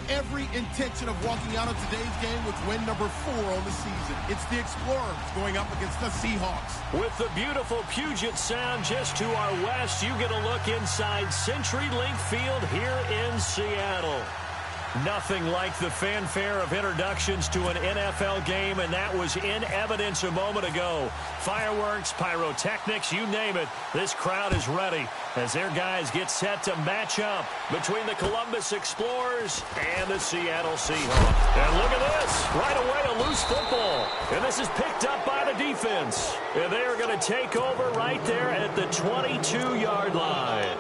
every intention of walking out of today's game with win number 4 on the season. It's the Explorers going up against the Seahawks. With the beautiful Puget Sound just to our west, you get a look inside CenturyLink Field here in Seattle. Nothing like the fanfare of introductions to an NFL game, and that was in evidence a moment ago. Fireworks, pyrotechnics, you name it. This crowd is ready as their guys get set to match up between the Columbus Explorers and the Seattle Seahawks. And look at this. Right away, a loose football. And this is picked up by the defense. And they are going to take over right there at the 22-yard line.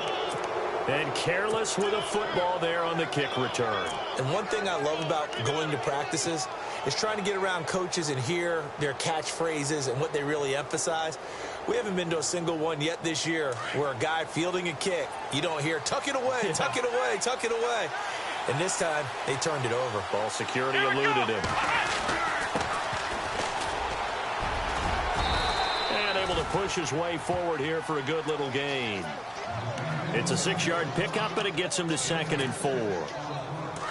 And careless with a football there on the kick return. And one thing I love about going to practices is trying to get around coaches and hear their catchphrases and what they really emphasize. We haven't been to a single one yet this year where a guy fielding a kick, you don't hear, tuck it away, tuck it away, tuck it away. And this time, they turned it over. Ball security eluded him. And able to push his way forward here for a good little gain. It's a 6-yard pickup, and it gets him to 2nd and 4.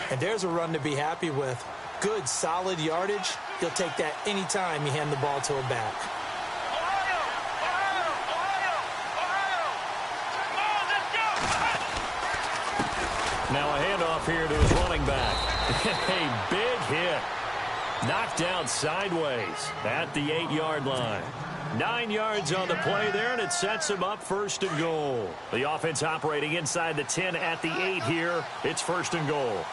And there's a run to be happy with. Good, solid yardage. You'll take that anytime you hand the ball to a back. Now a handoff here to his running back. A big hit. Knocked down sideways at the 8-yard line. 9 yards on the play there, and it sets him up 1st and goal. The offense operating inside the 10 at the 8 here. It's 1st and goal.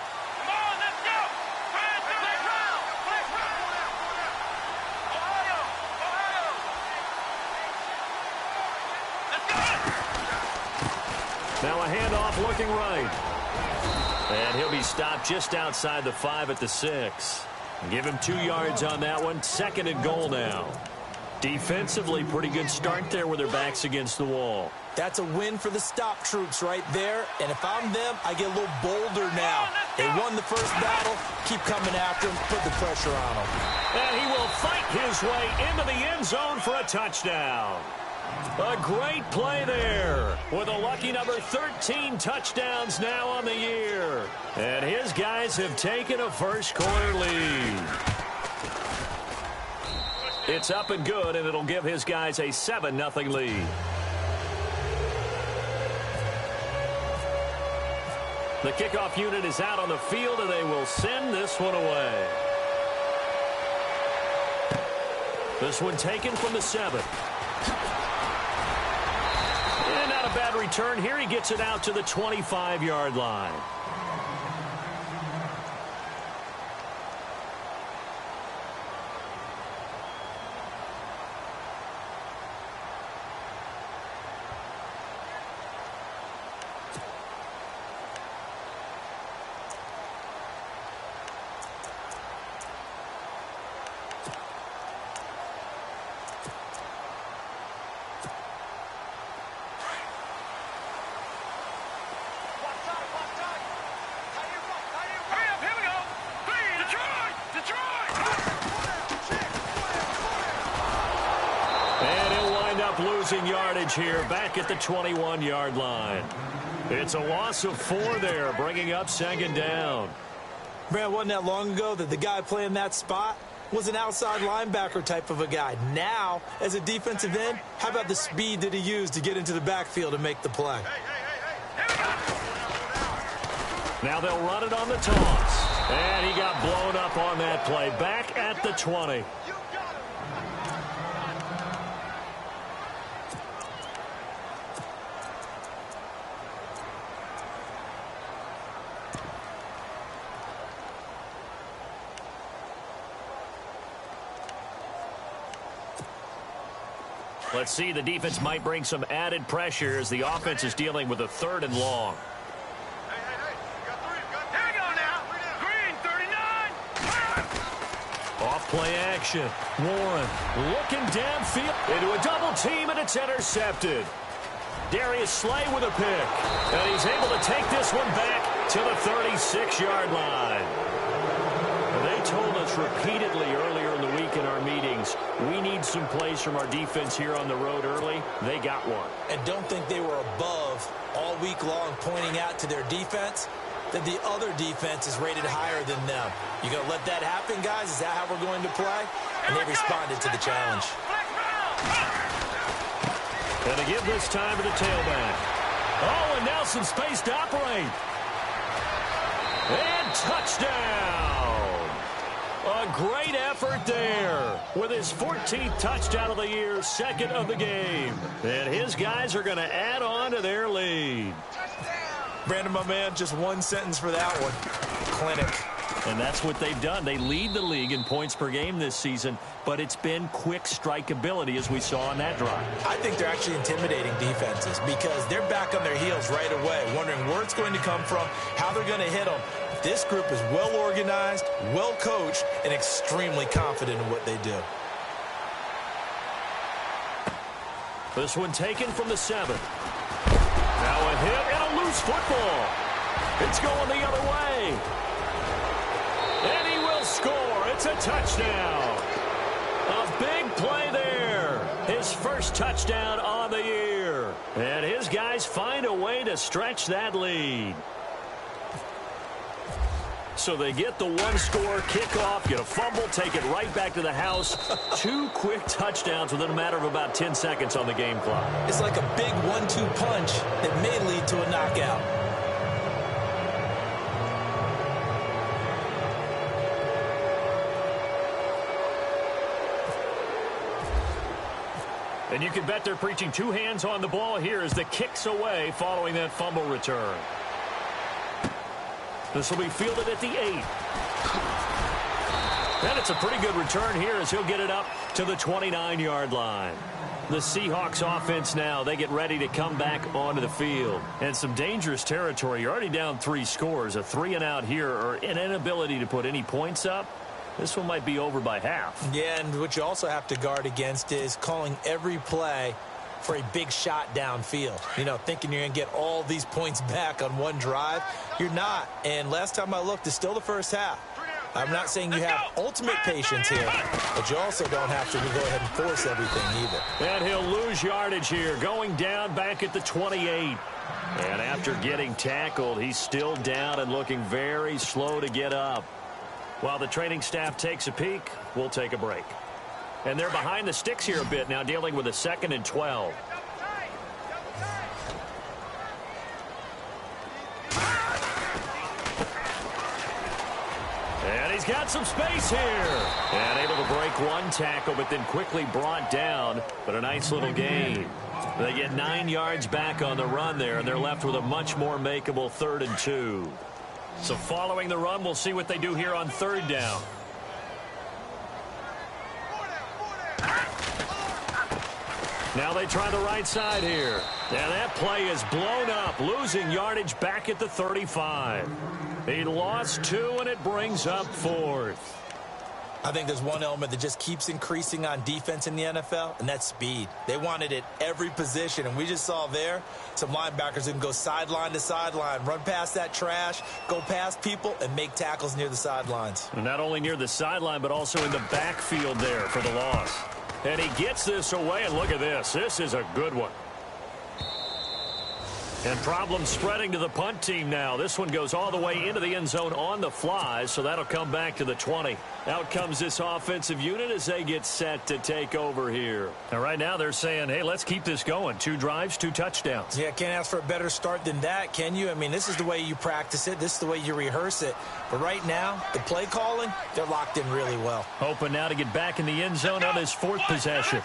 Now a handoff looking right. And he'll be stopped just outside the 5 at the 6. Give him 2 yards on that one. 2nd and goal now. Defensively, pretty good start there with their backs against the wall. That's a win for the stop troops right there. And if I'm them, I get a little bolder now. They won the first battle. Keep coming after them. Put the pressure on them. And he will fight his way into the end zone for a touchdown. A great play there with a lucky number 13 touchdowns now on the year. And his guys have taken a first-quarter lead. It's up and good, and it'll give his guys a 7-0 lead. The kickoff unit is out on the field, and they will send this one away. This one taken from the 7. And not a bad return here. He gets it out to the 25-yard line. Losing yardage here back at the 21-yard line. It's a loss of 4 there, bringing up 2nd down. Brad, wasn't that long ago that the guy playing that spot was an outside linebacker type of a guy. Now, as a defensive end, how about the speed that he used to get into the backfield and make the play? Now they'll run it on the toss. And he got blown up on that play. Back at the 20. Let's see, the defense might bring some added pressure as the offense is dealing with a 3rd and long. Off-play action. Warren looking downfield into a double team, and it's intercepted. Darius Slay with a pick. And he's able to take this one back to the 36-yard line. And they told us repeatedly earlier in the week in our meetings, we need some plays from our defense here on the road early. They got one. And don't think they were above all week long pointing out to their defense. that the other defense is rated higher than them. You going to let that happen, guys? Is that how we're going to play? And they responded to the challenge. And to give this time to the tailback. Oh, and now some space to operate. And touchdown. A great effort there with his 14th touchdown of the year, second of the game. And his guys are going to add on to their lead. Brandon, my man, just one sentence for that one. Clinic. And that's what they've done. They lead the league in points per game this season, but it's been quick strikeability as we saw on that drive. I think they're actually intimidating defenses because they're back on their heels right away, wondering where it's going to come from, how they're going to hit them. This group is well organized, well coached, and extremely confident in what they do. This one taken from the 7. Now a hit and a loose football. It's going the other way. And he will score. It's a touchdown. A big play there. His first touchdown on the year. And his guys find a way to stretch that lead. So they get the one-score kickoff, get a fumble, take it right back to the house. 2 quick touchdowns within a matter of about 10 seconds on the game clock. It's like a big 1-2 punch that may lead to a knockout. And you can bet they're preaching 2 hands on the ball here as the kick's away following that fumble return. This will be fielded at the 8. And it's a pretty good return here as he'll get it up to the 29-yard line. The Seahawks offense now, they get ready to come back onto the field. And some dangerous territory. You're already down 3 scores. A 3-and-out here or an inability to put any points up. This one might be over by half. Yeah, and what you also have to guard against is calling every play for a big shot downfield. You know, thinking you're going to get all these points back on one drive. You're not. And last time I looked, it's still the first half. I'm not saying you have ultimate patience here, but you also don't have to go ahead and force everything either. And he'll lose yardage here, going down back at the 28. And after getting tackled, he's still down and looking very slow to get up. While the training staff takes a peek, we'll take a break. And they're behind the sticks here a bit now, dealing with a 2nd and 12. And he's got some space here. And able to break one tackle, but then quickly brought down. But a nice little gain. They get 9 yards back on the run there, and they're left with a much more makeable 3rd and 2. So following the run, we'll see what they do here on 3rd down. Now they try the right side here. And that play is blown up, losing yardage back at the 35. He lost 2, and it brings up 4th. I think there's one element that just keeps increasing on defense in the NFL, and that's speed. They want it at every position, and we just saw there some linebackers who can go sideline to sideline, run past that trash, go past people, and make tackles near the sidelines. And not only near the sideline, but also in the backfield there for the loss. And he gets this away, and look at this. This is a good one. And problems spreading to the punt team now. This one goes all the way into the end zone on the fly, so that'll come back to the 20. Out comes this offensive unit as they get set to take over here. And right now they're saying, hey, let's keep this going. 2 drives, 2 touchdowns. Yeah, can't ask for a better start than that, can you? I mean, this is the way you practice it. This is the way you rehearse it. But right now, the play calling, they're locked in really well. Hoping now to get back in the end zone on his 4th possession.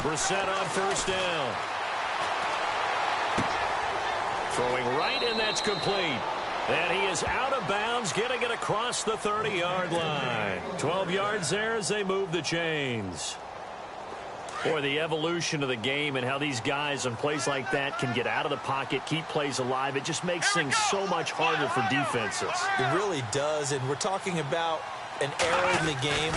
Brissett on 1st down. Throwing right, and that's complete. And he is out of bounds, getting it across the 30-yard line. 12 yards there as they move the chains. Boy, the evolution of the game and how these guys on plays like that can get out of the pocket, keep plays alive, it just makes things so much harder for defenses. It really does, and we're talking about an era in the game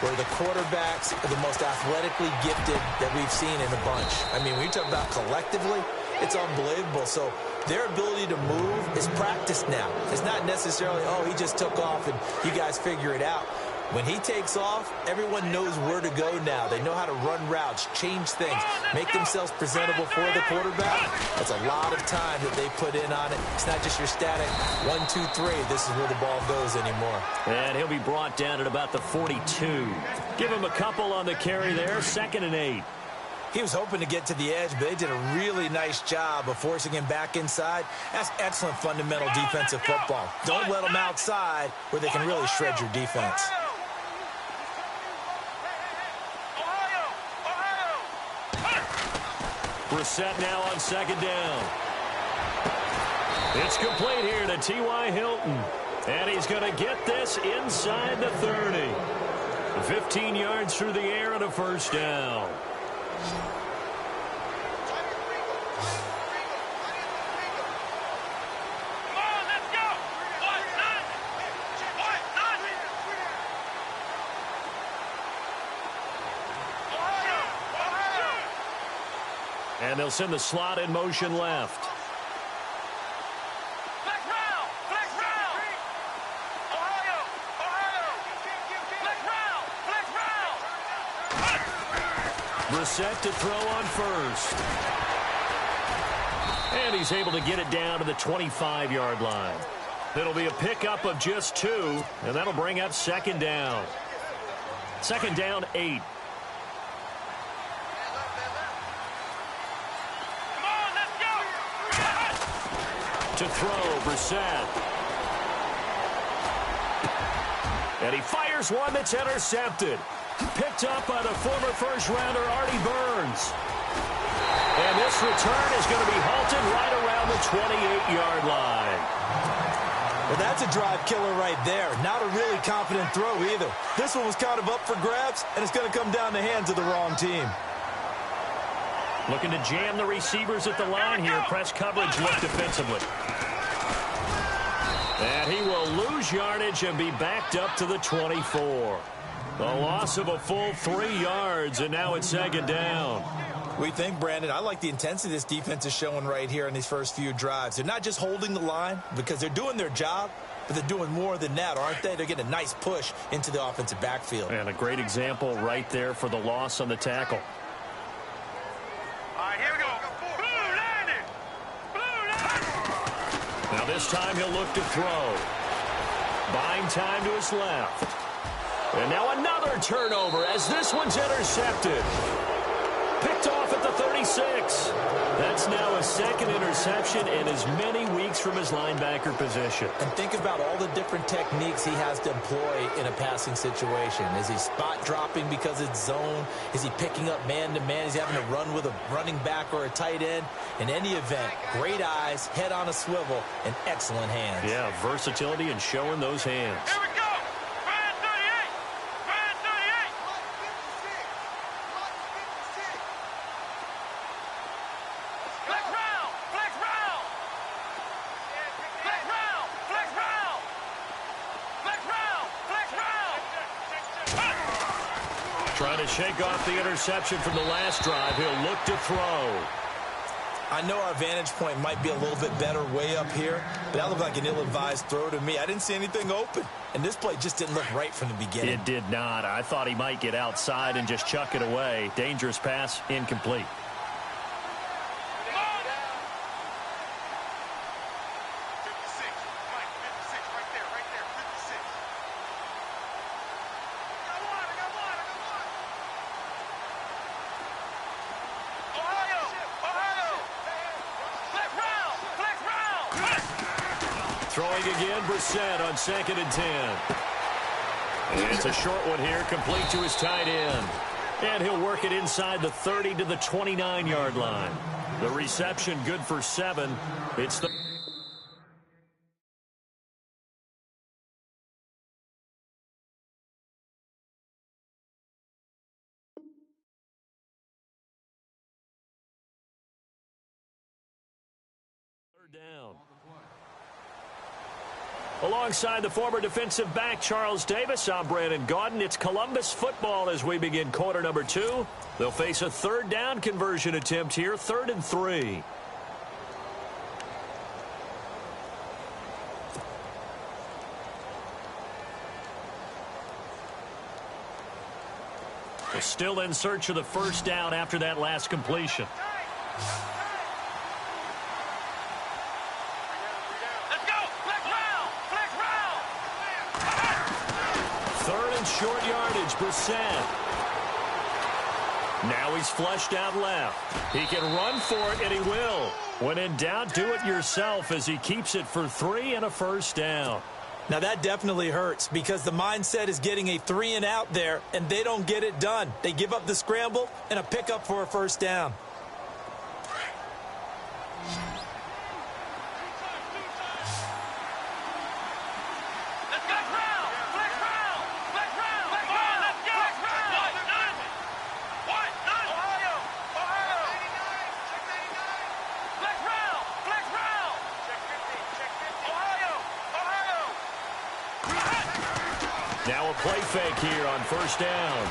where the quarterbacks are the most athletically gifted that we've seen in a bunch. I mean, when you talk about collectively, it's unbelievable. So their ability to move is practiced now. It's not necessarily, oh, he just took off and you guys figure it out. When he takes off, everyone knows where to go now. They know how to run routes, change things, make themselves presentable for the quarterback. That's a lot of time that they put in on it. It's not just your static 1, 2, 3. This is where the ball goes anymore. And he'll be brought down at about the 42. Give him a couple on the carry there, 2nd and 8. He was hoping to get to the edge, but they did a really nice job of forcing him back inside. That's excellent fundamental defensive football. Don't let them outside where they can really shred your defense. Brissett now on 2nd down. It's complete here to T.Y. Hilton. And he's going to get this inside the 30. 15 yards through the air and a 1st down. And they'll send the slot in motion left. Brissett to throw on 1st. And he's able to get it down to the 25-yard line. It'll be a pickup of just 2, and that'll bring up 2nd down. 2nd down, 8. To throw, Brissett. And he fires one that's intercepted. Picked up by the former first-rounder, Artie Burns. And this return is going to be halted right around the 28-yard line. Well, that's a drive killer right there. Not a really confident throw either. This one was kind of up for grabs, and it's going to come down the hands of the wrong team. Looking to jam the receivers at the line here. Press coverage look defensively. And he will lose yardage and be backed up to the 24. A loss of a full 3 yards, and now it's 2nd down. We think, Brandon, I like the intensity this defense is showing right here in these first few drives. They're not just holding the line because they're doing their job, but they're doing more than that, aren't they? They're getting a nice push into the offensive backfield. And a great example right there for the loss on the tackle. All right, here we go. Blue landing. Blue landing. Now this time he'll look to throw. Buying time to his left. And now another turnover as this one's intercepted. Picked off at the 36. That's now a 2nd interception in as many weeks from his linebacker position. And think about all the different techniques he has to employ in a passing situation. Is he spot dropping because it's zone? Is he picking up man-to-man? Is he having to run with a running back or a tight end? In any event, great eyes, head on a swivel, and excellent hands. Yeah, versatility and showing those hands. Here we go. Brand 38. Brand 38. Flex round. Flex round. Flex round. Flex round. Flex round. Flex round. Trying to shake off the interception from the last drive. He'll look to throw. I know our vantage point might be a little bit better way up here, but that looked like an ill-advised throw to me. I didn't see anything open, and this play just didn't look right from the beginning. It did not. I thought he might get outside and just chuck it away. Dangerous pass, incomplete. Throwing again, Brissett on 2nd and 10. And it's a short one here, complete to his tight end. And he'll work it inside the 30 to the 29-yard line. The reception good for 7. It's the... third down. Alongside the former defensive back Charles Davis, I'm Brandon Gaudin. It's Columbus football as we begin quarter number 2. They'll face a 3rd down conversion attempt here, 3rd and 3. Still in search of the first down after that last completion. Let's go. Flex round. Flex round. Third and short yardage, Brissett. Now he's flushed out left. He can run for it, and he will. When in doubt, do it yourself as he keeps it for 3 and a first down. Now that definitely hurts because the mindset is getting a 3 and out there, and they don't get it done. They give up the scramble and a pickup for a first down. Let's go. Round. Flex round. Flex round. Flex round. Let's go. Flex round. What? None. Ohio. Ohio. 89. Check 89. Flex round. Flex round. Check 50. Check 50. Ohio. Ohio. Now a play fake here on first down.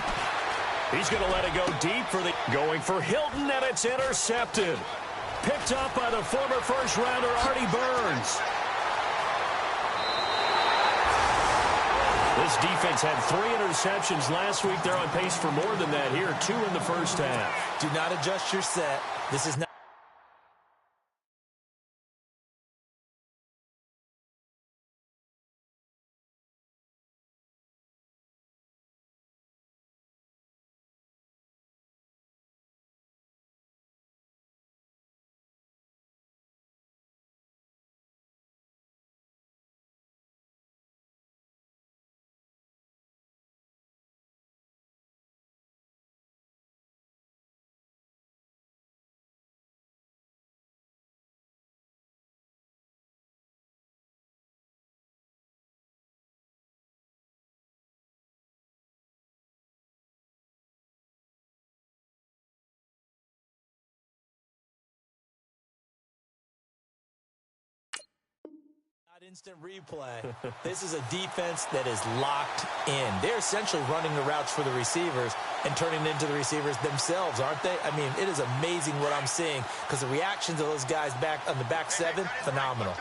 He's going to let it go deep for the... Going for Hilton, and it's intercepted. Picked up by the former first-rounder, Artie Burns. This defense had 3 interceptions last week. They're on pace for more than that here. 2 in the first half. Do not adjust your set. This is not... Instant replay. This is a defense that is locked in. They're essentially running the routes for the receivers and turning it into the receivers themselves, aren't they? I mean, it is amazing what I'm seeing because the reactions of those guys back on the back seven, phenomenal.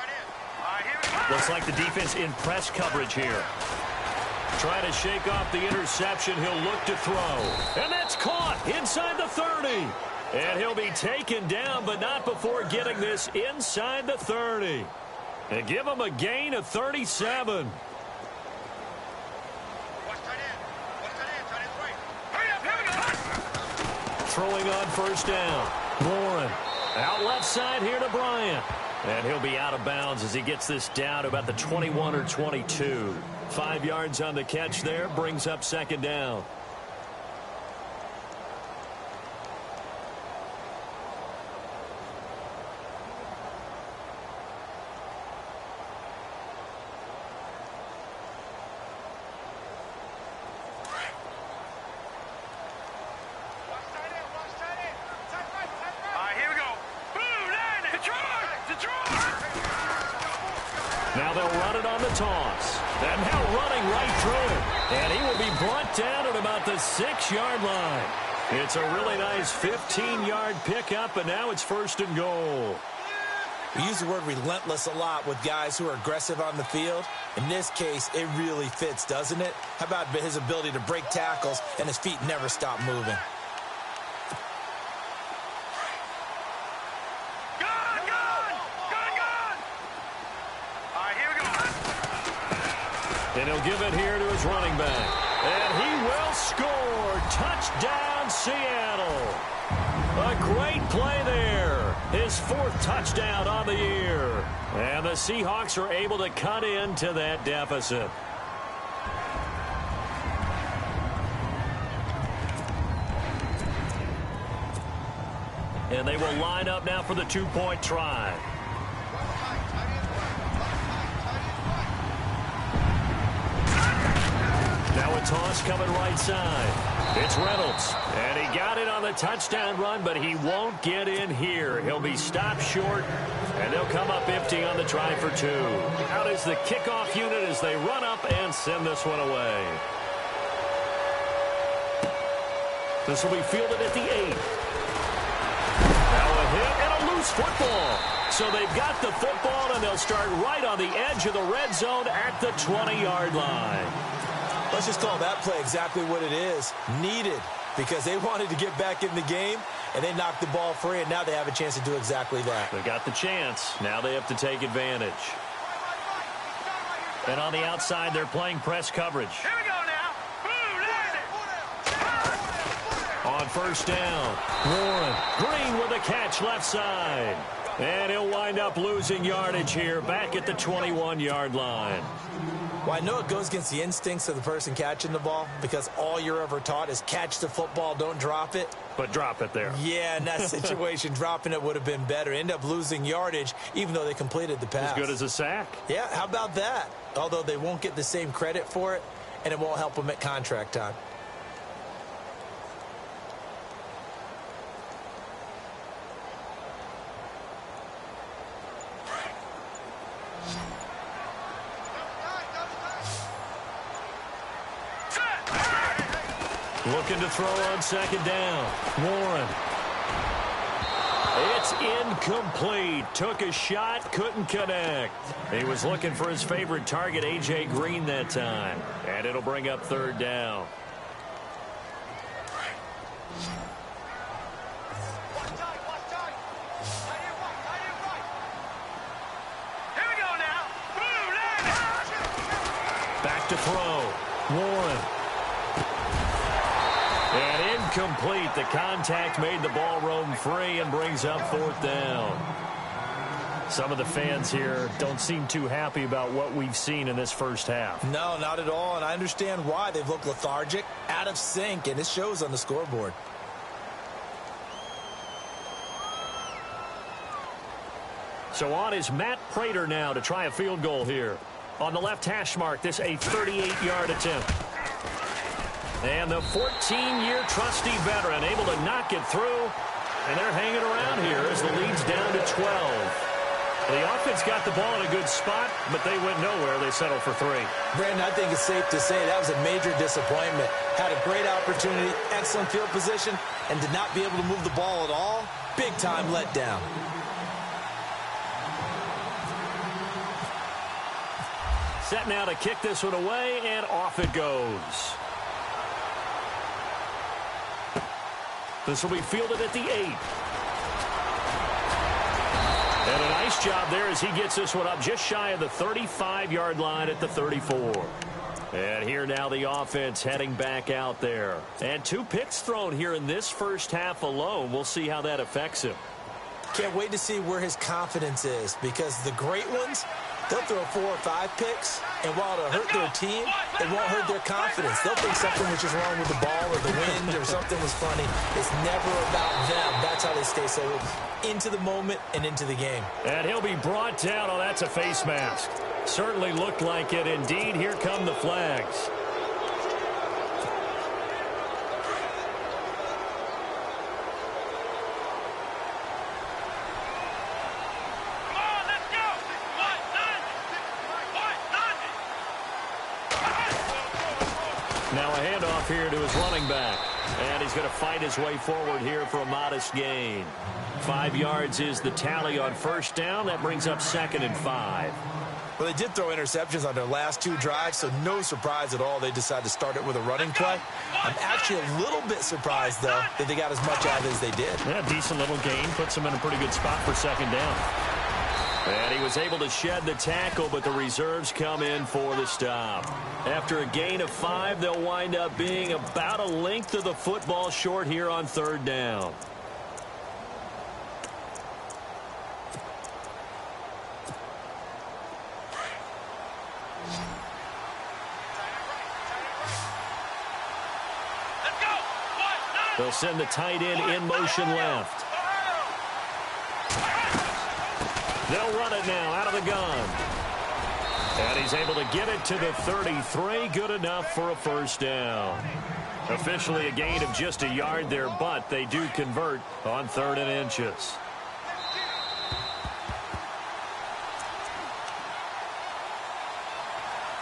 Looks like the defense in press coverage here. Trying to shake off the interception. He'll look to throw. And that's caught inside the 30. And he'll be taken down, but not before getting this inside the 30. And give him a gain of 37. Throwing on first down. Warren out left side here to Bryant. And he'll be out of bounds as he gets this down to about the 21 or 22. 5 yards on the catch there. Brings up second down. Now they'll run it on the toss. And now running right through it. And he will be brought down at about the 6-yard line. It's a really nice 15-yard pickup, and now it's first and goal. We use the word relentless a lot with guys who are aggressive on the field. In this case, it really fits, doesn't it? How about his ability to break tackles and his feet never stop moving? And he'll give it here to his running back. And he will score. Touchdown, Seattle. A great play there. His 4th touchdown on the year. And the Seahawks are able to cut into that deficit. And they will line up now for the 2-point try. Now a toss coming right side. It's Reynolds. And he got it on the touchdown run, but he won't get in here. He'll be stopped short, and they'll come up empty on the try for 2. Out is the kickoff unit as they run up and send this one away. This will be fielded at the 8. Now a hit and a loose football. So they've got the football, and they'll start right on the edge of the red zone at the 20-yard line. Let's just call that play exactly what it is. Needed. because they wanted to get back in the game, and they knocked the ball free, and now they have a chance to do exactly that. They got the chance. Now they have to take advantage. And on the outside, they're playing press coverage. Here we go now. On first down, Warren. Green with a catch left side. And he'll wind up losing yardage here back at the 21-yard line. Well, I know it goes against the instincts of the person catching the ball because all you're ever taught is catch the football, don't drop it. But drop it there. Yeah, in that situation, dropping it would have been better. End up losing yardage even though they completed the pass. As good as a sack. Yeah, how about that? Although they won't get the same credit for it, and it won't help them at contract time. Looking to throw on second down. Warren. It's incomplete. Took a shot, couldn't connect. He was looking for his favorite target, A.J. Green, that time. And it'll bring up third down. Here we go now. Back to throw. Warren. And incomplete. The contact made the ball roam free and brings up fourth down. Some of the fans here don't seem too happy about what we've seen in this first half. No, not at all, and I understand why. They've looked lethargic, out of sync, and it shows on the scoreboard. So on is Matt Prater now to try a field goal here. On the left hash mark, this a 38-yard attempt. And the 14-year trusty veteran able to knock it through. And they're hanging around here as the lead's down to 12. The offense got the ball in a good spot, but they went nowhere. They settled for 3. Brandon, I think it's safe to say that was a major disappointment. Had a great opportunity, excellent field position, and did not be able to move the ball at all. Big-time letdown. Set now to kick this one away, and off it goes. This will be fielded at the 8. And a nice job there as he gets this one up just shy of the 35-yard line at the 34. And here now the offense heading back out there. And 2 picks thrown here in this first half alone. We'll see how that affects him. Can't wait to see where his confidence is, because the great ones, they'll throw 4 or 5 picks, and while it'll hurt their team, it won't hurt their confidence. They'll think something was just wrong with the ball or the wind or something was funny. It's never about them. That's how they stay so into the moment and into the game. And he'll be brought down. Oh, that's a face mask. Certainly looked like it. Indeed, here come the flags. Now a handoff here to his running back. And he's going to fight his way forward here for a modest gain. 5 yards is the tally on first down. That brings up 2nd and 5. Well, they did throw interceptions on their last 2 drives, so no surprise at all they decided to start it with a running play. I'm actually a little bit surprised, though, that they got as much out of it as they did. Yeah, decent little gain. Puts them in a pretty good spot for 2nd down. And he was able to shed the tackle, but the reserves come in for the stop. After a gain of 5, they'll wind up being about a length of the football short here on 3rd down. They'll send the tight end in motion left. They'll run it now out of the gun. And he's able to get it to the 33. Good enough for a first down. Officially a gain of just a yard there, but they do convert on 3rd and inches.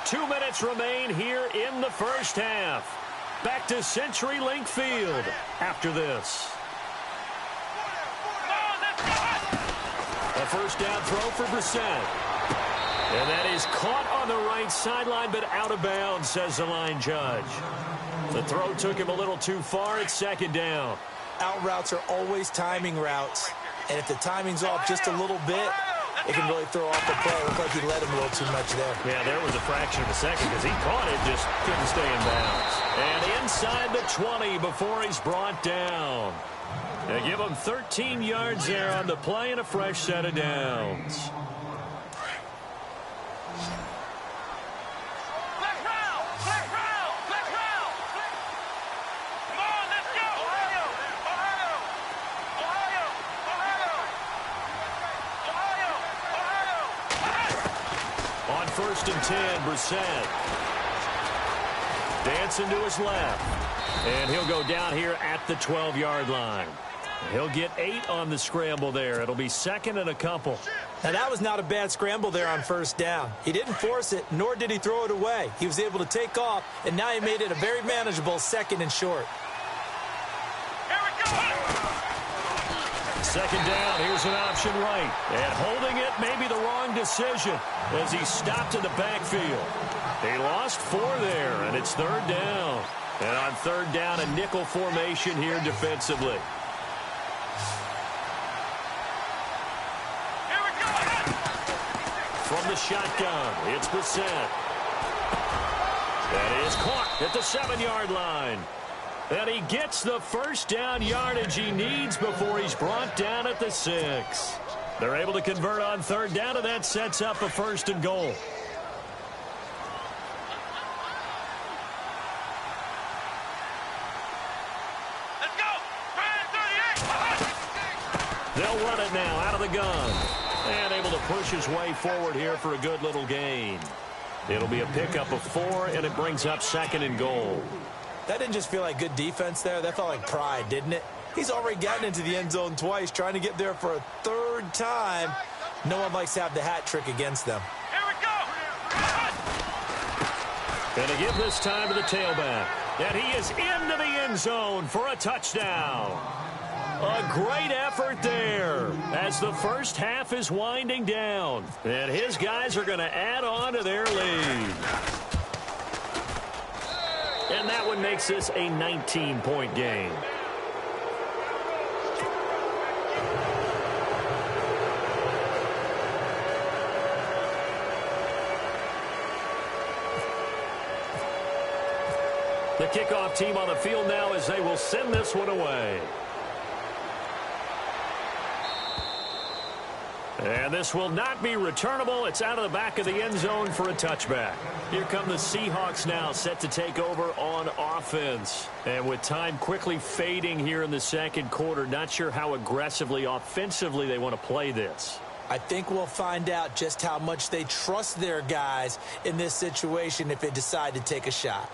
Two minutes remain here in the first half. Back to CenturyLink Field after this. A first down throw for Brissett. And that is caught on the right sideline, but out of bounds, says the line judge. The throw took him a little too far. It's second down. Out routes are always timing routes. And if the timing's off just a little bit, it can really throw off the play. It looked like he led him a little too much there. Yeah, there was a fraction of a second because he caught it, just couldn't stay in bounds. And inside the 20 before he's brought down. They give him 13 yards there on the play and a fresh set of downs. First and 10, Brissett. Dancing to his left. And he'll go down here at the 12-yard line. He'll get 8 on the scramble there. It'll be second and a couple. Now, that was not a bad scramble there on first down. He didn't force it, nor did he throw it away. He was able to take off, and now he made it a very manageable second and short. Here we go! Second down, here's an option right. And holding it may be the wrong decision as he stopped in the backfield. He lost 4 there, and it's third down. And on third down, a nickel formation here defensively. Here we go! From the shotgun, it's Brissett. That is caught at the 7-yard line. And he gets the first down yardage he needs before he's brought down at the 6. They're able to convert on third down, and that sets up a first and goal. Let's go! 38! They'll run it now out of the gun. And able to push his way forward here for a good little gain. It'll be a pickup of 4, and it brings up second and goal. That didn't just feel like good defense there. That felt like pride, didn't it? He's already gotten into the end zone twice, trying to get there for a third time. No one likes to have the hat trick against them. Here we go! Going to give this time to the tailback. And he is into the end zone for a touchdown. A great effort there as the first half is winding down. And his guys are going to add on to their lead. And that one makes this a 19-point game. The kickoff team on the field now as they will send this one away. And this will not be returnable. It's out of the back of the end zone for a touchback. Here come the Seahawks now, set to take over on offense. And with time quickly fading here in the second quarter, not sure how aggressively, offensively they want to play this. I think we'll find out just how much they trust their guys in this situation if they decide to take a shot.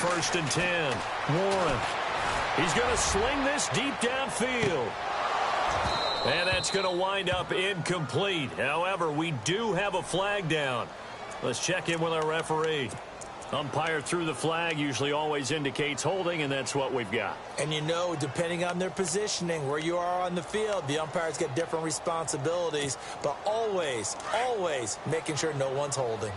First and 10. Warren. He's going to sling this deep downfield. And that's going to wind up incomplete. However, we do have a flag down. Let's check in with our referee. Umpire threw the flag, usually always indicates holding, and that's what we've got. And you know, depending on their positioning, where you are on the field, the umpires get different responsibilities, but always, always making sure no one's holding.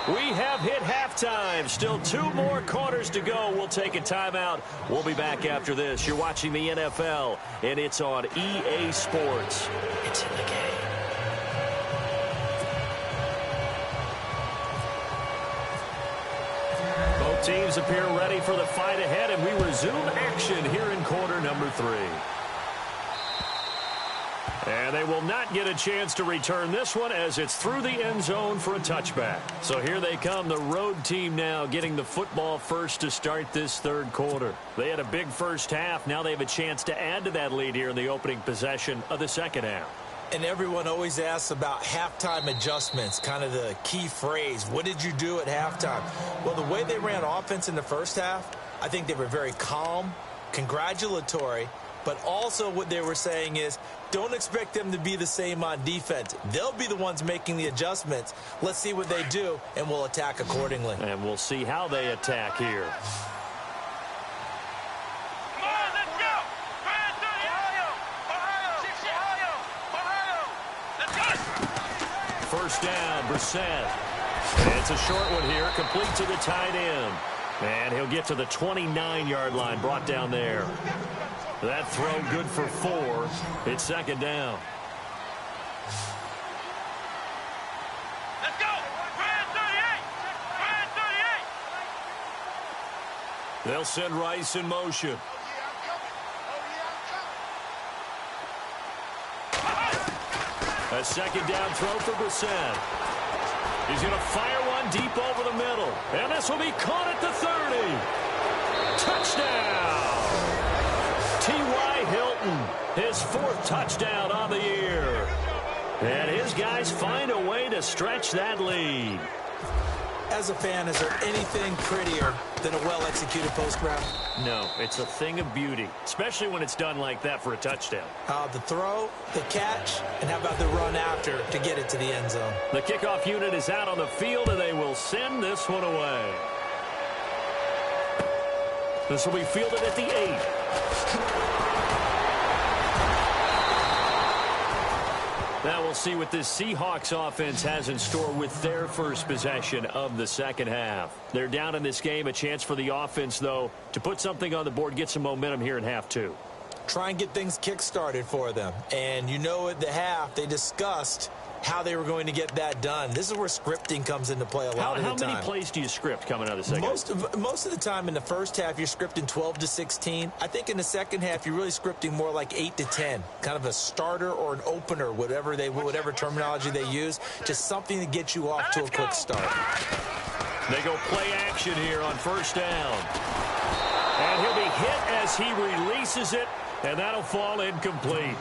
We have hit halftime. Still 2 more quarters to go. We'll take a timeout. We'll be back after this. You're watching the NFL, and it's on EA Sports. It's in the game. Both teams appear ready for the fight ahead, and we resume action here in quarter number 3. And they will not get a chance to return this one as it's through the end zone for a touchback. So here they come, the road team now getting the football first to start this third quarter. They had a big first half. Now they have a chance to add to that lead here in the opening possession of the second half. And everyone always asks about halftime adjustments, kind of the key phrase. What did you do at halftime? Well, the way they ran offense in the first half, I think they were very calm, congratulatory, but also what they were saying is don't expect them to be the same on defense. They'll be the ones making the adjustments. Let's see what they do, and we'll attack accordingly. And we'll see how they attack here. First down, Brissett. It's a short one here, complete to the tight end. And he'll get to the 29-yard line, brought down there. That throw good for 4. It's second down. Let's go! Brand 38! They'll send Rice in motion. A second down throw for Brissett. He's going to fire one deep over the middle. And this will be caught at the 30. Touchdown! T.Y. Hilton, his 4th touchdown on the year. And his guys find a way to stretch that lead. As a fan, is there anything prettier than a well-executed post route? No, it's a thing of beauty, especially when it's done like that for a touchdown. The throw, the catch, and how about the run after to get it to the end zone? The kickoff unit is out on the field, and they will send this one away. This will be fielded at the 8. Now we'll see what this Seahawks offense has in store with their first possession of the second half. They're down in this game. A chance for the offense, though, to put something on the board, get some momentum here in half 2. Try and get things kick-started for them. And you know at the half, they discussed how they were going to get that done. This is where scripting comes into play a lot of the time. How many plays do you script coming out of the second? Most of the time in the first half, you're scripting 12 to 16. I think in the second half, you're really scripting more like 8 to 10. Kind of a starter or an opener, whatever terminology they use. Just something to get you off to a quick start. They go play action here on first down. And he'll be hit as he releases it, and that'll fall incomplete.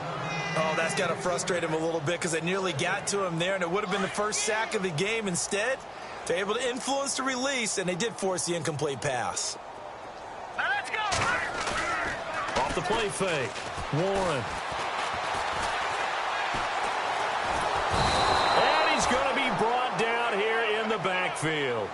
Oh, that's got to frustrate him a little bit because they nearly got to him there, and it would have been the first sack of the game. Instead, they're able to influence the release, and they did force the incomplete pass. Let's go! Off the play fake. Warren. And he's going to be brought down here in the backfield.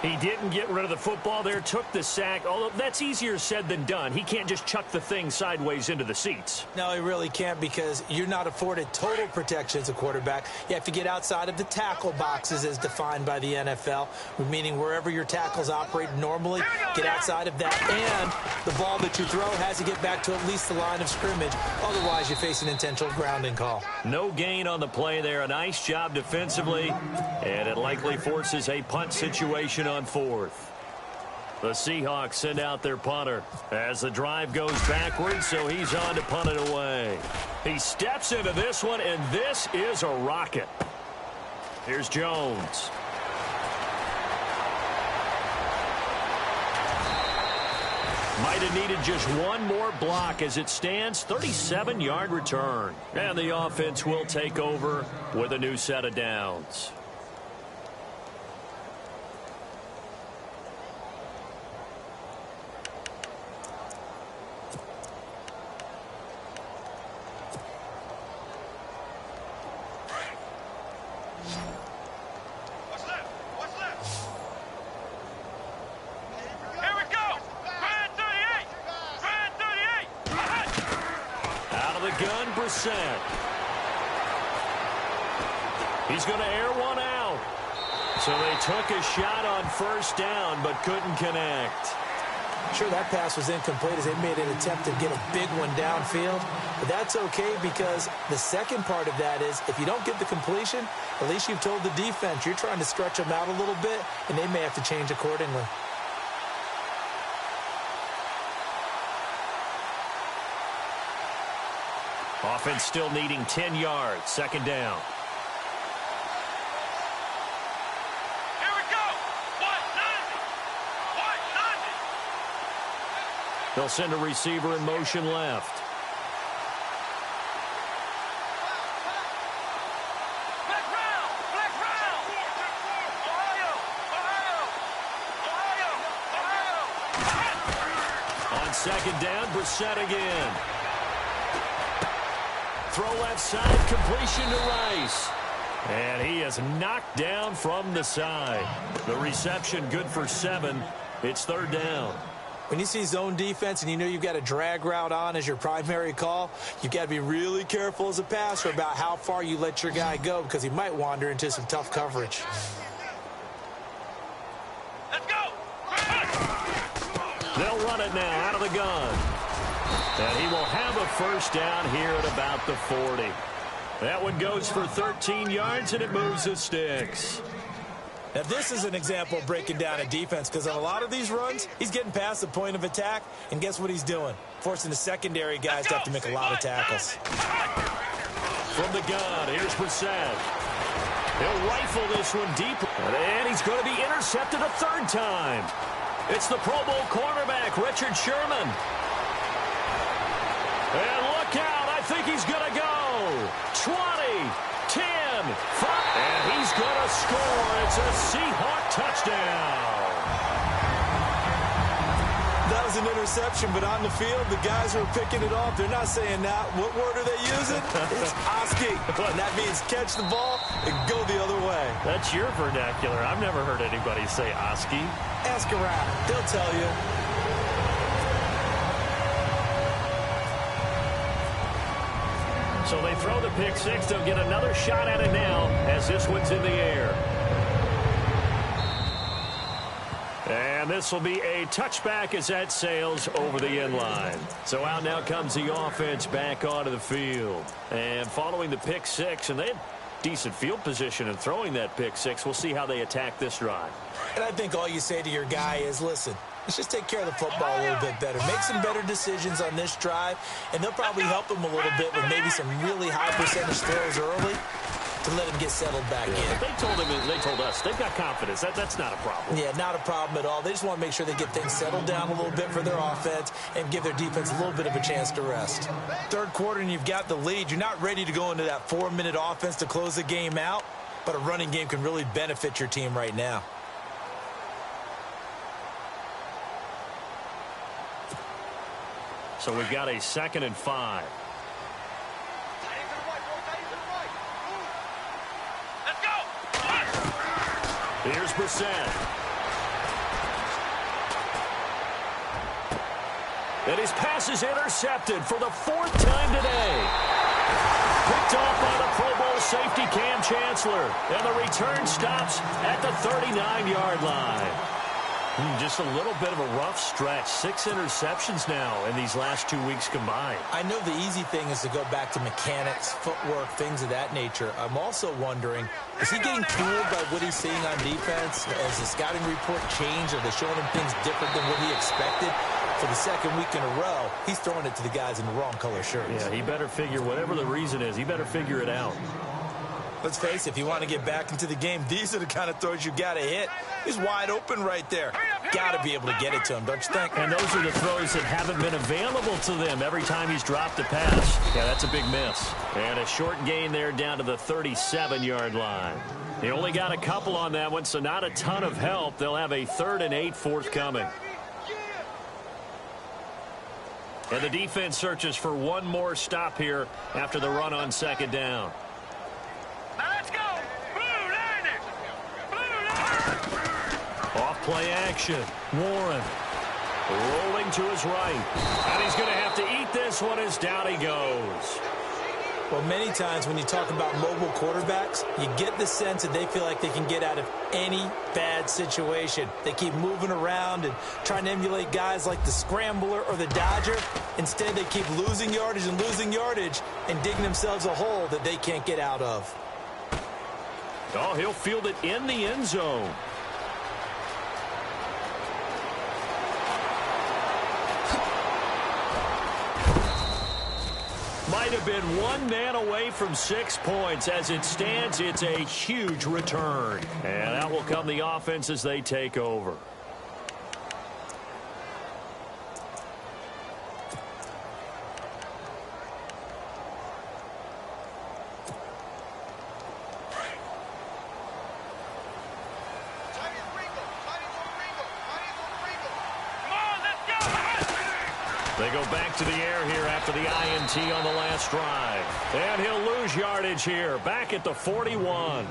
He didn't get rid of the football there, took the sack, although that's easier said than done. He can't just chuck the thing sideways into the seats. No, he really can't because you're not afforded total protection as a quarterback. You have to get outside of the tackle boxes as defined by the NFL, meaning wherever your tackles operate normally, get outside of that, and the ball that you throw has to get back to at least the line of scrimmage. Otherwise, you face an intentional grounding call. No gain on the play there. A nice job defensively, and it likely forces a punt situation on 4th. The Seahawks send out their punter as the drive goes backwards, so he's on to punt it away. He steps into this one, and this is a rocket. Here's Jones. Might have needed just one more block as it stands. 37-yard return. And the offense will take over with a new set of downs. He's going to air one out. So they took a shot on first down but couldn't connect. Sure, that pass was incomplete as they made an attempt to get a big one downfield. But that's okay because the second part of that is if you don't get the completion, at least you've told the defense you're trying to stretch them out a little bit, and they may have to change accordingly. Offense still needing 10 yards. Second down. Here we go. 190. 190. They'll send a receiver in motion left. second down, Brissett again. Throw left side, completion to Rice. And he is knocked down from the side. The reception good for 7. It's third down. When you see zone defense and you know you've got a drag route on as your primary call, you've got to be really careful as a passer about how far you let your guy go because he might wander into some tough coverage. Let's go! They'll run it now out of the gun. And he will have a first down here at about the 40. That one goes for 13 yards, and it moves the sticks. Now, this is an example of breaking down a defense because on a lot of these runs, he's getting past the point of attack, and guess what he's doing? Forcing the secondary guys to have to make a lot of tackles. From the gun, here's Brissett. He'll rifle this one deep, and he's going to be intercepted a third time. It's the Pro Bowl cornerback, Richard Sherman. And look out, I think he's going to go. 20, 10, 5, and he's going to score. It's a Seahawk touchdown. That was an interception, but on the field, the guys who are picking it off, they're not saying that. What word are they using? It's Oski. And that means catch the ball and go the other way. That's your vernacular. I've never heard anybody say Oski. Ask around. They'll tell you. So they throw the pick six. They'll get another shot at it now as this one's in the air. And this will be a touchback as that sails over the end line. So out now comes the offense back onto the field. And following the pick six, and they had decent field position in throwing that pick six. We'll see how they attack this drive. And I think all you say to your guy is, listen, let's just take care of the football a little bit better. Make some better decisions on this drive, and they'll probably help him a little bit with maybe some really high percentage throws early to let him get settled back in. They told us they've got confidence. That's not a problem. Yeah, not a problem at all. They just want to make sure they get things settled down a little bit for their offense and give their defense a little bit of a chance to rest. Third quarter and you've got the lead. You're not ready to go into that 4-minute offense to close the game out, but a running game can really benefit your team right now. So we've got a 2nd and 5. Let's go! Here's Brissett. And his pass is intercepted for the 4th time today. Picked off by the Pro Bowl safety Cam Chancellor. And the return stops at the 39-yard line. Just a little bit of a rough stretch. 6 interceptions now in these last 2 weeks combined. I know the easy thing is to go back to mechanics, footwork, things of that nature. I'm also wondering, is he getting fooled by what he's seeing on defense? Has the scouting report changed? Are they showing him things different than what he expected? For the 2nd week in a row, he's throwing it to the guys in the wrong color shirts. Yeah, he better figure, whatever the reason is, he better figure it out. Let's face it, if you want to get back into the game, these are the kind of throws you got to hit. He's wide open right there. Got to be able to get it to him, don't you think? And those are the throws that haven't been available to them every time he's dropped a pass. Yeah, that's a big miss. And a short gain there down to the 37-yard line. He only got a couple on that one, so not a ton of help. They'll have a 3rd and 8 forthcoming. And the defense searches for one more stop here after the run on 2nd down. Now let's go! Blue Niners! Blue Niners! Off play action. Warren rolling to his right. And he's going to have to eat this one as down he goes. Well, many times when you talk about mobile quarterbacks, you get the sense that they feel like they can get out of any bad situation. They keep moving around and trying to emulate guys like the Scrambler or the Dodger. Instead, they keep losing yardage and digging themselves a hole that they can't get out of. Oh, he'll field it in the end zone. Might have been one man away from 6 points. As it stands, it's a huge return. And out will come the offense as they take over. They go back to the air here after the INT on the last drive. And he'll lose yardage here, back at the 41.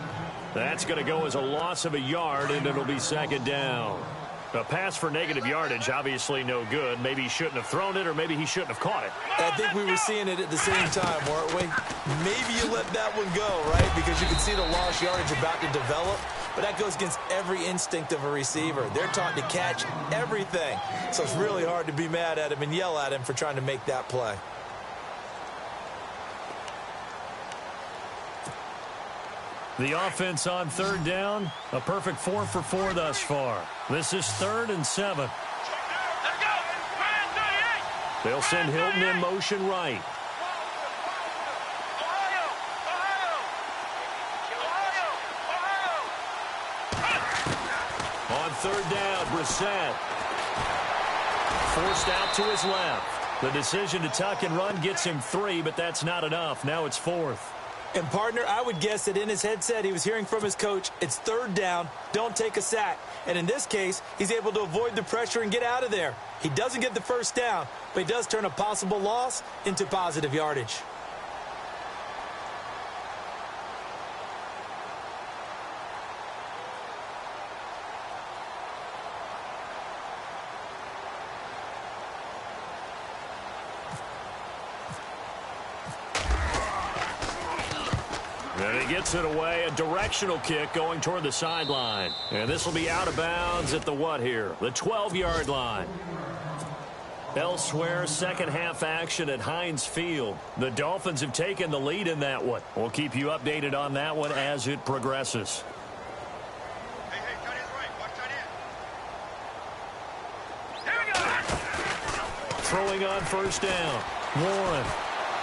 That's going to go as a loss of a yard, and it'll be second down. A pass for negative yardage, obviously no good. Maybe he shouldn't have thrown it, or maybe he shouldn't have caught it. I think we were seeing it at the same time, weren't we? Maybe you let that one go, right? Because you can see the lost yardage about to develop. But that goes against every instinct of a receiver. They're taught to catch everything. So it's really hard to be mad at him and yell at him for trying to make that play. The offense on third down, a perfect 4 for 4 thus far. This is 3rd and 7. Let's go. Ryan 38. They'll send Hilton in motion right. On third down, Brissett. Forced out to his left. The decision to tuck and run gets him 3, but that's not enough. Now it's 4th. And, partner, I would guess that in his headset he was hearing from his coach, it's third down, don't take a sack. And in this case, he's able to avoid the pressure and get out of there. He doesn't get the first down, but he does turn a possible loss into positive yardage. And he gets it away, a directional kick going toward the sideline. And this will be out of bounds at the what here? The 12-yard line. Elsewhere, second half action at Heinz Field. The Dolphins have taken the lead in that one. We'll keep you updated on that one as it progresses. Hey, tight end's right. Watch tight end. Here we go. Throwing on first down. Warren.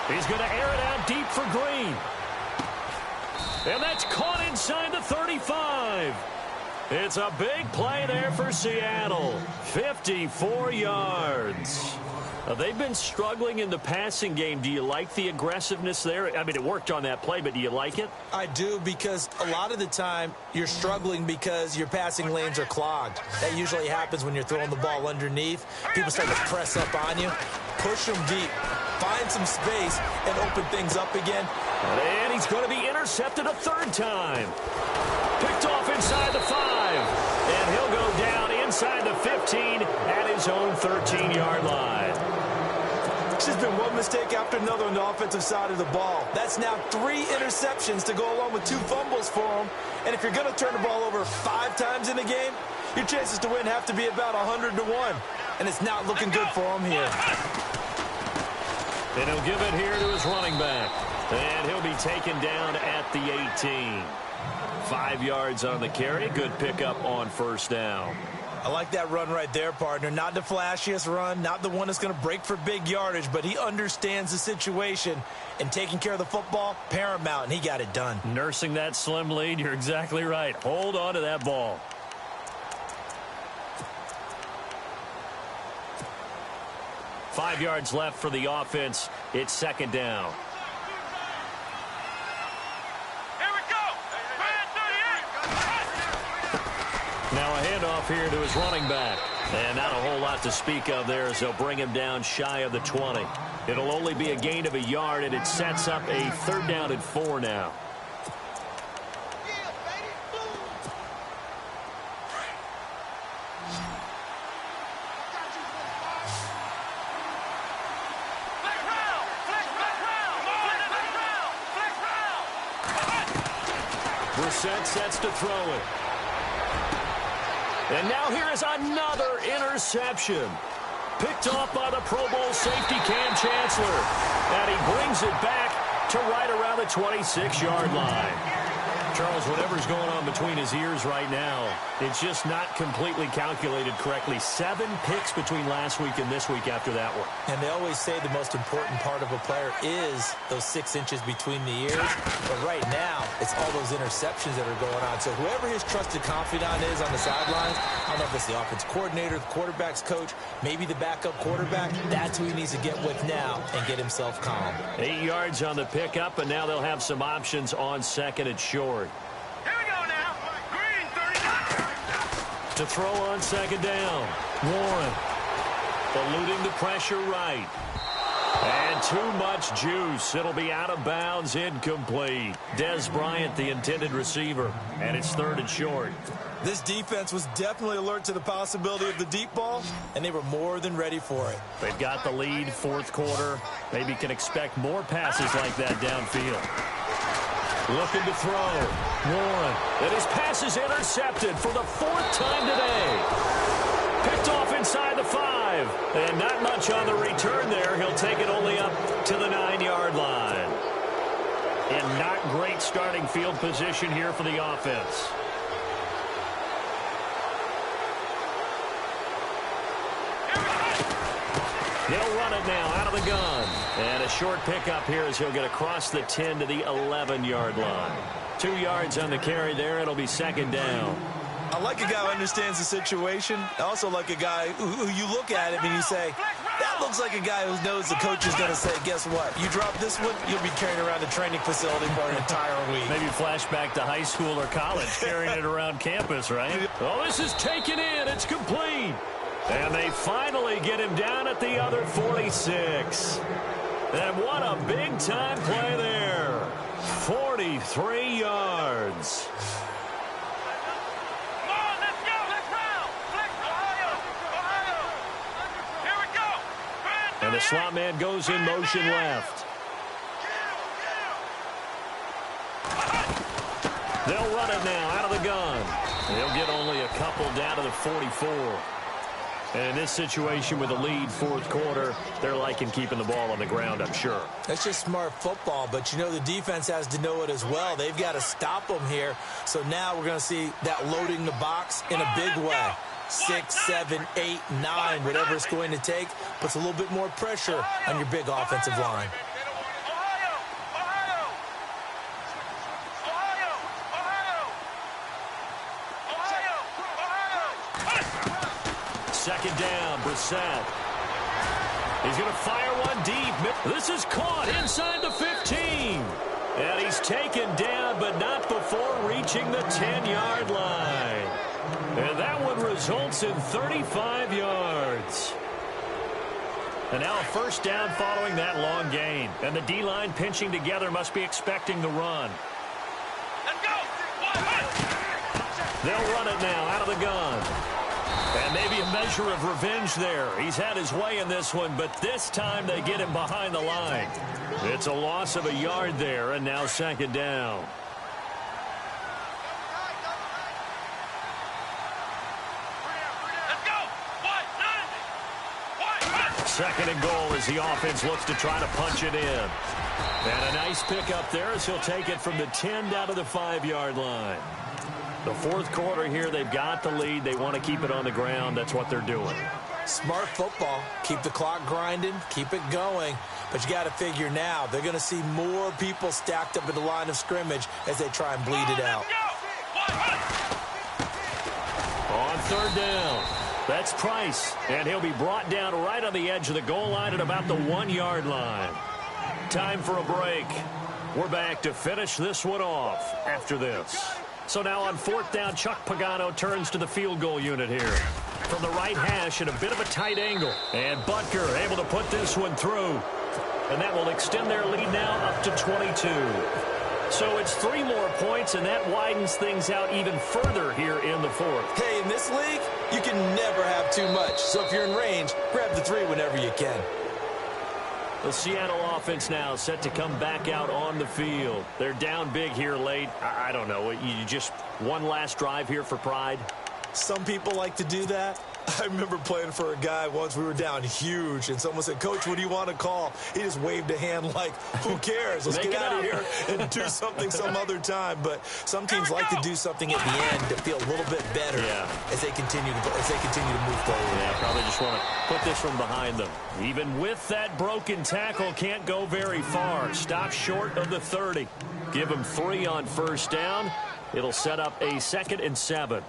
He's going to air it out deep for Green. And that's caught inside the 35. It's a big play there for Seattle. 54 yards. They've been struggling in the passing game. Do you like the aggressiveness there? I mean, it worked on that play, but do you like it? I do, because a lot of the time you're struggling because your passing lanes are clogged. That usually happens when you're throwing the ball underneath. People start to press up on you. Push them deep. Find some space and open things up again. And he's going to be intercepted a third time. Picked off inside the 5. And he'll go down inside the 15 at his own 13-yard line. It's just been one mistake after another on the offensive side of the ball. That's now 3 interceptions to go along with 2 fumbles for him. And if you're going to turn the ball over 5 times in the game, your chances to win have to be about 100 to 1. And it's not looking good for him here. And he'll give it here to his running back. And he'll be taken down at the 18. 5 yards on the carry. Good pickup on first down. I like that run right there, partner. Not the flashiest run, not the one that's going to break for big yardage, but he understands the situation, and taking care of the football, paramount, and he got it done. Nursing that slim lead, you're exactly right. Hold on to that ball. Five yards left for the offense. It's second down. Here we go. Ryan 38. Now a handoff here to his running back. And not a whole lot to speak of there as they'll bring him down shy of the 20. It'll only be a gain of a yard, and it sets up a third down and 4 now. Brissett sets to throw it. And now here is another interception. Picked off by the Pro Bowl safety Cam Chancellor. And he brings it back to right around the 26-yard line. Charles, whatever's going on between his ears right now, it's just not completely calculated correctly. 7 picks between last week and this week after that one. And they always say the most important part of a player is those 6 inches between the ears. But right now, it's all those interceptions that are going on. So whoever his trusted confidant is on the sidelines, I don't know if it's the offense coordinator, the quarterback's coach, maybe the backup quarterback, that's who he needs to get with now and get himself calm. 8 yards on the pickup, and now they'll have some options on second and short. Here we go now. Green 39. To throw on second down. Warren. eluding the pressure right. And too much juice. It'll be out of bounds, incomplete. Des Bryant, the intended receiver, and it's 3rd and short. This defense was definitely alert to the possibility of the deep ball, and they were more than ready for it. They've got the lead, 4th quarter. Maybe can expect more passes like that downfield. Looking to throw. Warren. And his pass is intercepted for the 4th time today. Picked off inside the 5. And not much on the return there. He'll take it only up to the 9-yard line. And not great starting field position here for the offense. He'll run it now out of the gun. And a short pickup here as he'll get across the 10 to the 11-yard line. 2 yards on the carry there. It'll be 2nd down. I like a guy who understands the situation. I also like a guy who you look at him and you say, that looks like a guy who knows the coach is going to say, guess what? You drop this one, you'll be carrying around the training facility for an entire week. Maybe flashback to high school or college, carrying it around campus, right? Oh, this is taken in. It's complete. And they finally get him down at the other 46. And what a big-time play there. 43 yards. Come on, let's go. Let's round. Ohio. Here we go. And the slot man goes in motion left. They'll run it now out of the gun. They'll get only a couple down to the 44. And in this situation with the lead, 4th quarter, they're liking keeping the ball on the ground, I'm sure. That's just smart football, but you know the defense has to know it as well. They've got to stop them here. So now we're going to see that loading the box in a big way. 6, 7, 8, 9, whatever it's going to take, puts a little bit more pressure on your big offensive line. Second down, Brissett. He's going to fire one deep. This is caught inside the 15. And he's taken down, but not before reaching the 10-yard line. And that one results in 35 yards. And now a 1st down following that long gain. And the D-line pinching together must be expecting the run. Let's go. They'll run it now out of the gun. And maybe a measure of revenge there. He's had his way in this one, but this time they get him behind the line. It's a loss of a yard there, and now 2nd down. Let's go. 2nd and goal as the offense looks to try to punch it in. And a nice pickup there as he'll take it from the 10 down to the 5-yard line. The 4th quarter here, they've got the lead. They want to keep it on the ground. That's what they're doing. Smart football. Keep the clock grinding. Keep it going. But you got to figure now, they're going to see more people stacked up at the line of scrimmage as they try and bleed it out. On 3rd down, that's Price. And he'll be brought down right on the edge of the goal line at about the 1-yard line. Time for a break. We're back to finish this one off after this. So now on 4th down, Chuck Pagano turns to the field goal unit here. From the right hash at a bit of a tight angle. And Butker able to put this one through. And that will extend their lead now up to 22. So it's 3 more points, and that widens things out even further here in the 4th. Hey, in this league, you can never have too much. So if you're in range, grab the 3 whenever you can. The Seattle offense now set to come back out on the field. They're down big here late. I don't know. You just one last drive here for pride? Some people like to do that. I remember playing for a guy once. We were down huge, and someone said, Coach, what do you want to call? He just waved a hand like, who cares? Let's get out of here and do something some other time. But some teams like to do something at the end to feel a little bit better as they continue to move forward. Yeah, probably just want to put this one behind them. Even with that broken tackle, can't go very far. Stop short of the 30. Give them 3 on 1st down. It'll set up a 2nd and 7.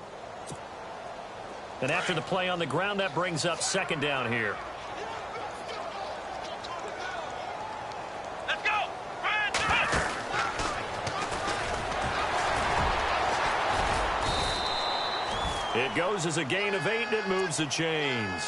And after the play on the ground, that brings up 2nd down here. Let's go. It goes as a gain of 8, and it moves the chains.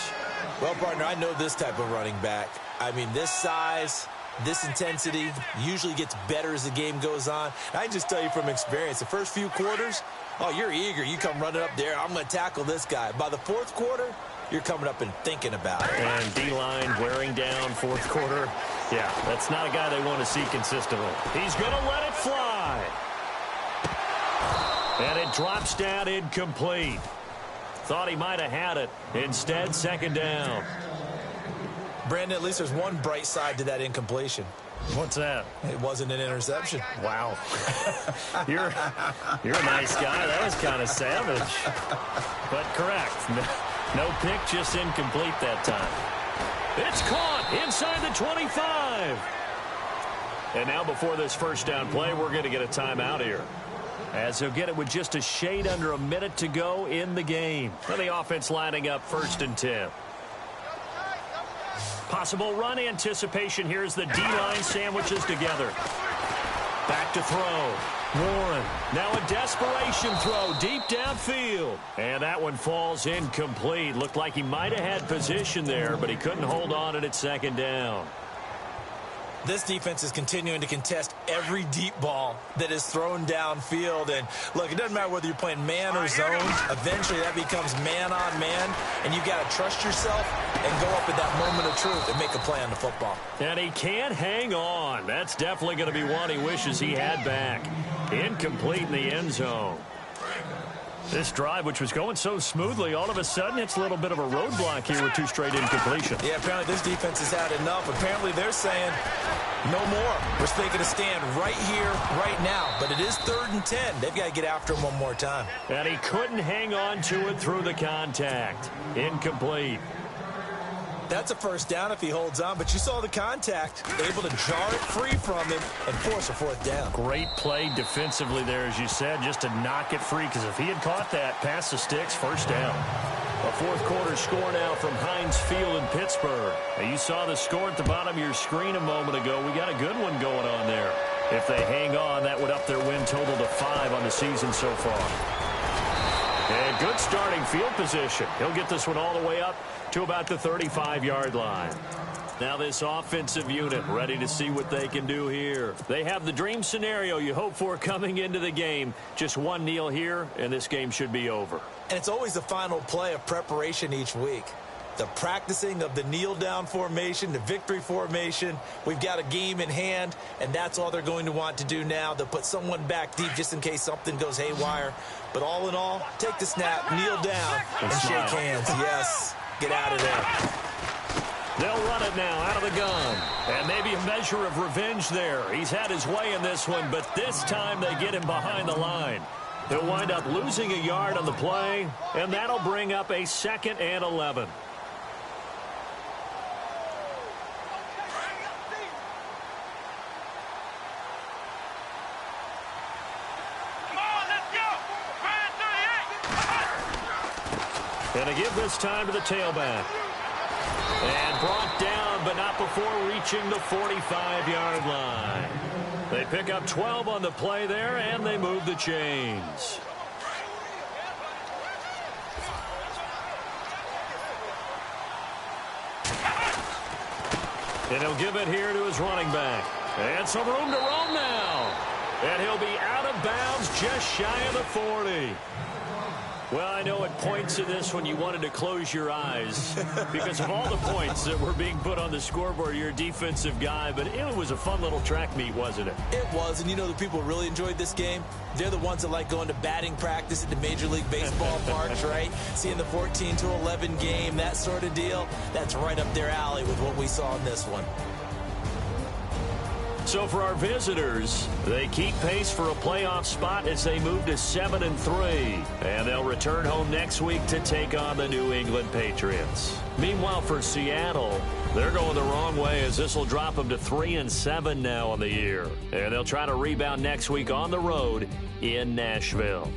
Well, partner, I know this type of running back. I mean, this size, this intensity usually gets better as the game goes on. And I can just tell you from experience, the first few quarters, oh, you're eager. You come running up there, I'm going to tackle this guy. By the fourth quarter, you're coming up and thinking about it. And D-line wearing down fourth quarter. Yeah, that's not a guy they want to see consistently. He's going to let it fly. And it drops down incomplete. Thought he might have had it. Instead, second down. Brandon, at least there's one bright side to that incompletion. What's that? It wasn't an interception. Wow. You're a nice guy. That was kind of savage. But correct. No pick, just incomplete that time. It's caught inside the 25. And now before this first down play, we're going to get a timeout here, as he'll get it with just a shade under a minute to go in the game. And the offense lining up 1st and 10. Possible run anticipation here as the D-line sandwiches together. Back to throw. Warren. Now a desperation throw deep downfield. And that one falls incomplete. Looked like he might have had position there, but he couldn't hold on at its second down. This defense is continuing to contest every deep ball that is thrown downfield. And, look, it doesn't matter whether you're playing man or zone. Eventually, that becomes man-on-man, and you've got to trust yourself and go up at that moment of truth and make a play on the football. And he can't hang on. That's definitely going to be one he wishes he had back. Incomplete in the end zone. This drive, which was going so smoothly, all of a sudden it's a little bit of a roadblock here with 2 straight incompletions. Yeah, apparently this defense has had enough. Apparently they're saying no more. We're making a stand right here, right now. But it is 3rd and 10. They've got to get after him one more time. And he couldn't hang on to it through the contact. Incomplete. That's a first down if he holds on, but you saw the contact. Able to jar it free from him and force a 4th down. Great play defensively there, as you said, just to knock it free, because if he had caught that, past the sticks, first down. A 4th quarter score now from Heinz Field in Pittsburgh. Now, you saw the score at the bottom of your screen a moment ago. We got a good one going on there. If they hang on, that would up their win total to 5 on the season so far. And good starting field position. He'll get this one all the way up to about the 35-yard line. Now this offensive unit ready to see what they can do here. They have the dream scenario you hope for coming into the game. Just one kneel here, and this game should be over. And it's always the final play of preparation each week. The practicing of the kneel-down formation, the victory formation. We've got a game in hand, and that's all they're going to want to do now. They'll put someone back deep just in case something goes haywire. But all in all, take the snap, kneel down, and shake hands. Yes, get out of there. They'll run it now out of the gun. And maybe a measure of revenge there. He's had his way in this one, but this time they get him behind the line. He'll wind up losing a yard on the play, and that'll bring up a 2nd and 11. And a give this time to the tailback. And brought down, but not before reaching the 45-yard line. They pick up 12 on the play there, and they move the chains. And he'll give it here to his running back. And some room to roam now. And he'll be out of bounds just shy of the 40. Well, I know at points in this when you wanted to close your eyes because of all the points that were being put on the scoreboard. You're a defensive guy, but it was a fun little track meet, wasn't it? It was, and you know the people who really enjoyed this game? They're the ones that like going to batting practice at the Major League Baseball parks, right? Seeing the 14-11 game, that sort of deal. That's right up their alley with what we saw in this one. So for our visitors, they keep pace for a playoff spot as they move to 7-3. And they'll return home next week to take on the New England Patriots. Meanwhile, for Seattle, they're going the wrong way as this will drop them to 3-7 now on the year. And they'll try to rebound next week on the road in Nashville.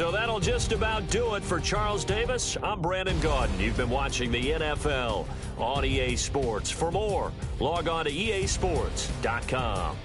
So that'll just about do it for Charles Davis. I'm Brandon Gaudin. You've been watching the NFL on EA Sports. For more, log on to easports.com.